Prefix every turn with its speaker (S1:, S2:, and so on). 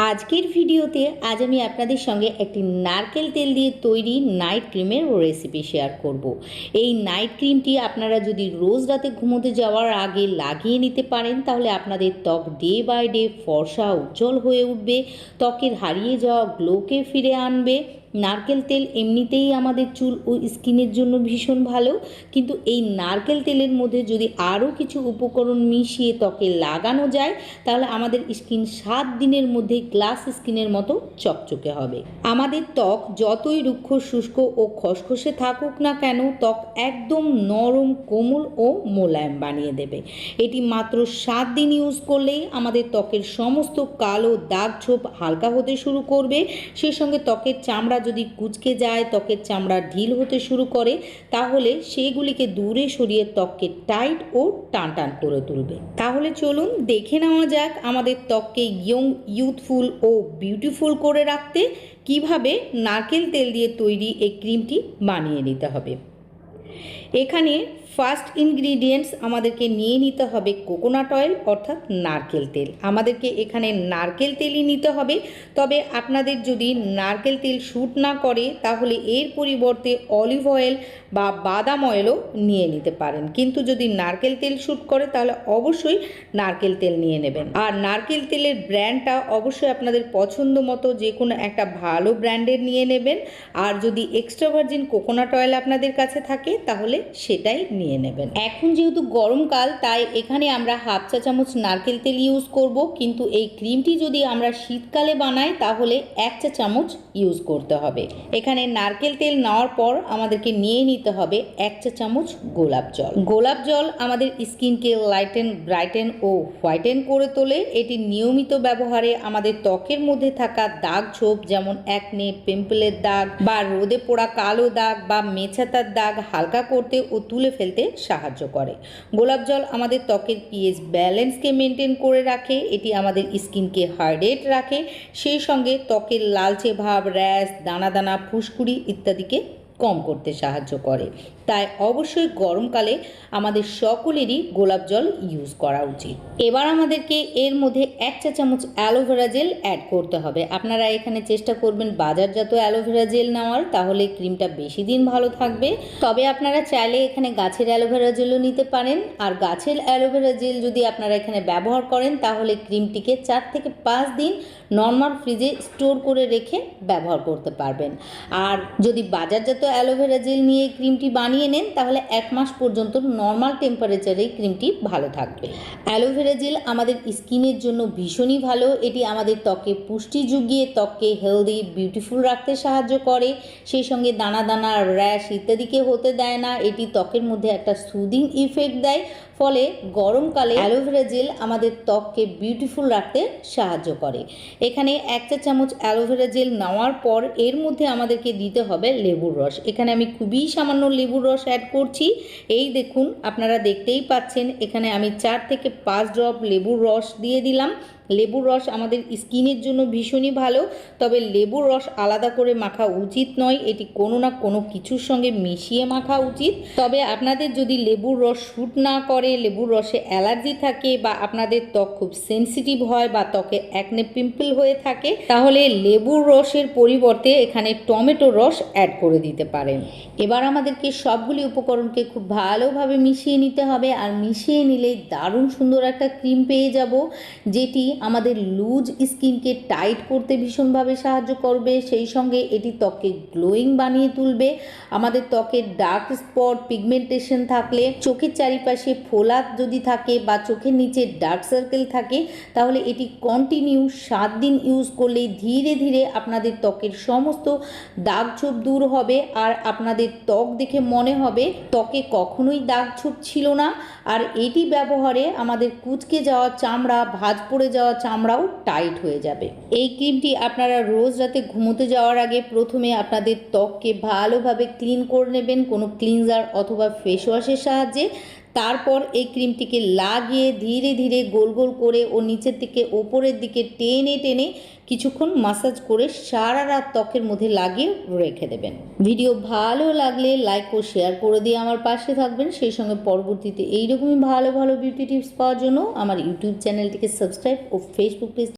S1: আজকের ভিডিওতে আজ আমি আপনাদের সঙ্গে একটি নারকেল তেল দিয়ে তৈরি নাইট ক্রিমের রেসিপি শেয়ার করব। এই নাইট ক্রিমটি আপনারা যদি রোজ রাতে ঘুমোতে যাওয়ার আগে লাগিয়ে নিতে পারেন তাহলে আপনাদের ত্বক ডে বাই ডে ফর্সা উজ্জ্বল হয়ে উঠবে, ত্বকের হারিয়ে যাওয়া গ্লোকে ফিরে আনবে। নারকেল তেল এমনিতেই আমাদের চুল ও স্কিনের জন্য ভীষণ ভালো, কিন্তু এই নারকেল তেলের মধ্যে যদি আরও কিছু উপকরণ মিশিয়ে ত্বকে লাগানো যায় তাহলে আমাদের স্কিন 7 দিনের মধ্যে গ্লাস স্কিনের মতো চকচকে হবে। আমাদের ত্বক যতই রুক্ষ শুষ্ক ও খসখসে থাকুক না কেন, ত্বক একদম নরম কোমল ও মোলায়েম বানিয়ে দেবে। এটি মাত্র 7 দিন ইউজ করলেই আমাদের ত্বকের সমস্ত কালো দাগ ছোপ হালকা হতে শুরু করবে। সেই সঙ্গে ত্বকের চামড়া যদি কুঁচকে যায়, ত্বকের চামড়া ঢিল হতে শুরু করে, তাহলে সেগুলিকে দূরে সরিয়ে ত্বককে টাইট ও টানটান করে তুলবে। তাহলে চলুন দেখে নেওয়া যাক আমাদের ত্বককে ইয়ং, ইউথফুল ও বিউটিফুল করে রাখতে কিভাবে নারকেল তেল দিয়ে তৈরি এই ক্রিমটি বানিয়ে নিতে হবে। এখানে ফার্স্ট ইনগ্রিডিয়েন্টস আমাদেরকে নিয়ে নিতে হবে কোকোনাট অয়েল অর্থাৎ নারকেল তেল। আমাদেরকে এখানে নারকেল তেলই নিতে হবে, তবে আপনাদের যদি নারকেল তেল শ্যুট না করে তাহলে এর পরিবর্তে অলিভ অয়েল বা বাদাম অয়েলও নিয়ে নিতে পারেন, কিন্তু যদি নারকেল তেল শ্যুট করে তাহলে অবশ্যই নারকেল তেল নিয়ে নেবেন। আর নারকেল তেলের ব্র্যান্ডটা অবশ্যই আপনাদের পছন্দ মতো যে কোনো একটা ভালো ব্র্যান্ডের নিয়ে নেবেন। আর যদি এক্সট্রা ভার্জিন কোকোনাট অয়েল আপনাদের কাছে থাকে তাহলে সেটাই নিয়ে নেবেন। এখন যেহেতু গরমকাল তাই এখানে আমরা হাফ চা চামচ নারকেল তেল ইউজ করব, কিন্তু এই ক্রিমটি যদি আমরা শীতকালে বানাই তাহলে 1 চা চামচ ইউজ করতে হবে। এখানে নারকেল তেল নেওয়ার পর আমাদেরকে নিয়ে নিতে হবে 1 চা চামচ গোলাপ জল। গোলাপ জল আমাদের স্কিনকে লাইটেন, ব্রাইটেন ও হোয়াইটেন করে তোলে। এটি নিয়মিত ব্যবহারে আমাদের ত্বকের মধ্যে থাকা দাগ ছোপ যেমন একনে, পিম্পলের দাগ বা রোদে পোড়া কালো দাগ বা মেছাতার দাগ হালকা করতে ও তুলে ফেলতে সাহায্য করে। গোলাপ জল আমাদের ত্বকের পিএইচ ব্যালেন্সকে মেনটেন করে রাখে, এটি আমাদের স্কিনকে হাইড্রেট রাখে, সেই সঙ্গে ত্বকের লালচে ভাব, র্যাশ, দানা দানা, ফুসকুড়ি ইত্যাদিকে কম করতে সাহায্য করে। তাই অবশ্যই গরমকালে আমাদের সকলেরই গোলাপ জল ইউজ করা উচিত। এবার আমাদেরকে এর মধ্যে 1 চা চামচ অ্যালোভেরা জেল অ্যাড করতে হবে। আপনারা এখানে চেষ্টা করবেন বাজারজাত অ্যালোভেরা জেল নেওয়ার, তাহলে ক্রিমটা বেশি দিন ভালো থাকবে। তবে আপনারা চাইলে এখানে গাছের অ্যালোভেরা জেলও নিতে পারেন। আর গাছের অ্যালোভেরা জেল যদি আপনারা এখানে ব্যবহার করেন তাহলে ক্রিমটিকে 4 থেকে 5 দিন নর্মাল ফ্রিজে স্টোর করে রেখে ব্যবহার করতে পারবেন। আর যদি বাজারজাত অ্যালোভেরা জেল নিয়ে ক্রিমটি বানিয়ে নেন তাহলে 1 মাস পর্যন্ত নর্মাল টেম্পারেচারেই ক্রিমটি ভালো থাকবে। অ্যালোভেরা জেল আমাদের স্কিনের জন্য ভীষণই ভালো। এটি আমাদের ত্বকে পুষ্টি জুগিয়ে ত্বককে হেলদি, বিউটিফুল রাখতে সাহায্য করে, সেই সঙ্গে দানা দানা, র্যাশ ইত্যাদিকে হতে দেয় না। এটি ত্বকের মধ্যে একটা সুদিং ইফেক্ট দেয়, ফলে গরমকালে অ্যালোভেরা জেল আমাদের ত্বককে বিউটিফুল রাখতে সাহায্য করে। এখানে 1 চা চামচ অ্যালোভেরা জেল নেওয়ার পর এর মধ্যে আমাদেরকে দিতে হবে লেবুর রস। এখানে আমি খুবই সামান্য লেবুর রস অ্যাড করছি। এই দেখুন, আপনারা দেখতেই পাচ্ছেন এখানে আমি 4 থেকে 5 ড্রপ লেবুর রস দিয়ে দিলাম। লেবুর রস আমাদের স্কিনের জন্য ভীষণই ভালো, তবে লেবুর রস আলাদা করে মাখা উচিত নয়, এটি কোনো না কোনো কিছুর সঙ্গে মিশিয়ে মাখা উচিত। তবে আপনাদের যদি লেবুর রস শ্যুট না করে, লেবুর রসে অ্যালার্জি থাকে বা আপনাদের ত্বক খুব সেনসিটিভ হয় বা ত্বকে একনে, পিম্পল হয়ে থাকে, তাহলে লেবুর রসের পরিবর্তে এখানে টমেটো রস অ্যাড করে দিতে পারেন। এবার আমাদেরকে সবগুলি উপকরণকে খুব ভালোভাবে মিশিয়ে নিতে হবে। আর মিশিয়ে নিলেই দারুণ সুন্দর একটা ক্রিম পেয়ে যাব, যেটি আমাদের লুজ স্কিনকে টাইট করতে ভীষণভাবে সাহায্য করবে, সেই সঙ্গে এটি ত্বককে গ্লোয়িং বানিয়ে তুলবে। আমাদের ত্বকের ডার্ক স্পট, পিগমেন্টেশন থাকলে, চোখের চারিপাশে ফোলা যদি থাকে বা চোখের নিচে ডার্ক সার্কেল থাকে, তাহলে এটি কন্টিনিউ 7 দিন ইউজ করলেই ধীরে ধীরে আপনাদের ত্বকের সমস্ত দাগ ছোপ দূর হবে। আর আপনাদের ত্বক দেখে মনে হবে ত্বকে কখনোই দাগ ছোপ ছিল না। আর এটি ব্যবহারে আমাদের কুঁচকে যাওয়া চামড়া, ভাঁজ পড়ে যাওয়া চামড়াও টাইট হয়ে যাবে। এই ক্রিমটি আপনারা রোজ রাতে ঘুমোতে যাওয়ার আগে প্রথমে আপনাদের ত্বককে ভালোভাবে ক্লিন করে নেবেন কোনো ক্লিনজার অথবা ফেস ওয়াশের সাহায্যে। তারপর এই ক্রিমটিকে লাগিয়ে ধীরে ধীরে গোল গোল করে ও নিচের দিকে ওপরের দিকে টেনে টেনে কিছুক্ষণ মাসাজ করে সারা রাত ত্বকের মধ্যে লাগিয়ে রেখে দেবেন। ভিডিও ভালো লাগলে লাইক ও শেয়ার করে দিয়ে আমার পাশে থাকবেন। সেই সঙ্গে পরবর্তীতে এইরকমই ভালো ভালো বিউটি টিপস পাওয়ার জন্য আমার ইউটিউব চ্যানেলটিকে সাবস্ক্রাইব ও ফেসবুক পেজ